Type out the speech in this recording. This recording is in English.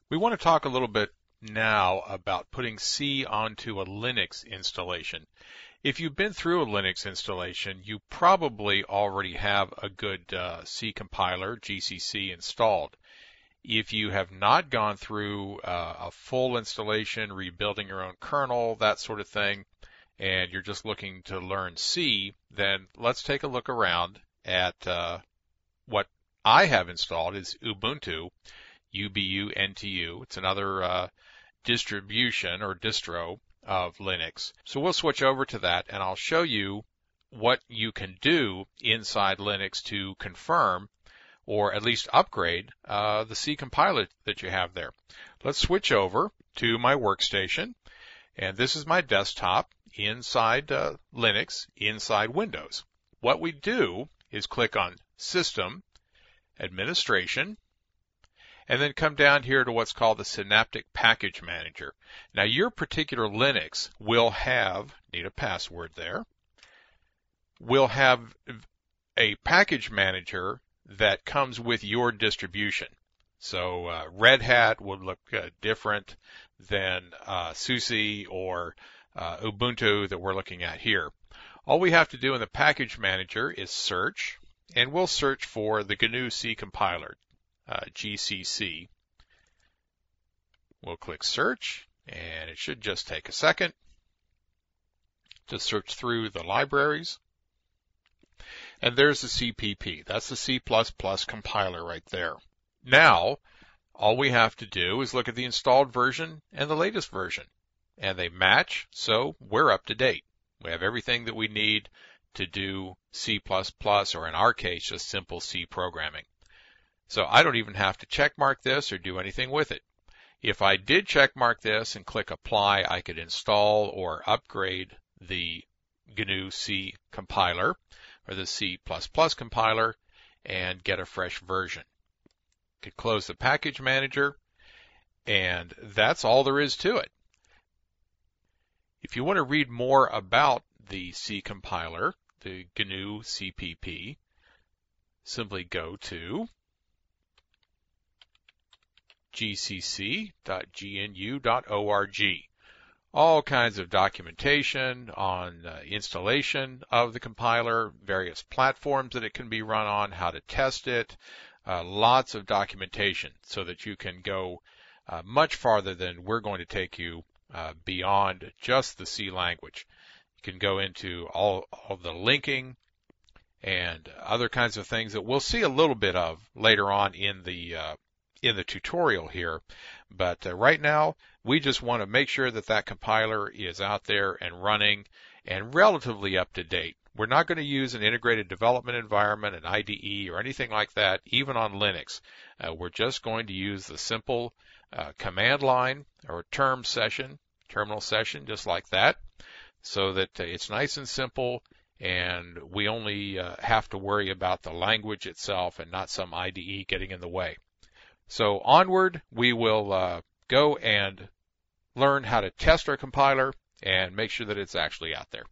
We want to talk a little bit now about putting C onto a Linux installation. If you've been through a Linux installation, you probably already have a good C compiler, GCC, installed. If you have not gone through a full installation, rebuilding your own kernel, that sort of thing, and you're just looking to learn C, then let's take a look around at what I have installed is Ubuntu. UBUNTU. It's another distribution or distro of Linux. So we'll switch over to that and I'll show you what you can do inside Linux to confirm or at least upgrade the C compiler that you have there. Let's switch over to my workstation, and this is my desktop inside Linux, inside Windows. What we do is click on System, Administration, and then come down here to what's called the Synaptic Package Manager. Now your particular Linux will have, need a password there, will have a package manager that comes with your distribution. So Red Hat would look different than SUSE or Ubuntu that we're looking at here. All we have to do in the package manager is search, and we'll search for the GNU C compiler. GCC. We'll click search, and it should just take a second to search through the libraries. And there's the CPP. That's the C++ compiler right there. Now, all we have to do is look at the installed version and the latest version, and they match, so we're up to date. We have everything that we need to do C++, or in our case, just simple C programming. So I don't even have to check mark this or do anything with it. If I did check mark this and click apply, I could install or upgrade the GNU C compiler or the C++ compiler and get a fresh version. Could close the package manager, and that's all there is to it. If you want to read more about the C compiler, the GNU CPP, simply go to gcc.gnu.org. All kinds of documentation on installation of the compiler, various platforms that it can be run on, how to test it, lots of documentation so that you can go much farther than we're going to take you beyond just the C language. You can go into all of the linking and other kinds of things that we'll see a little bit of later on in the tutorial here, but right now we just want to make sure that that compiler is out there and running and relatively up to date. We're not going to use an integrated development environment, an IDE, or anything like that, even on Linux. We're just going to use the simple command line or terminal session, just like that, so that it's nice and simple, and we only have to worry about the language itself and not some IDE getting in the way. So onward, we will go and learn how to test our compiler and make sure that it's actually out there.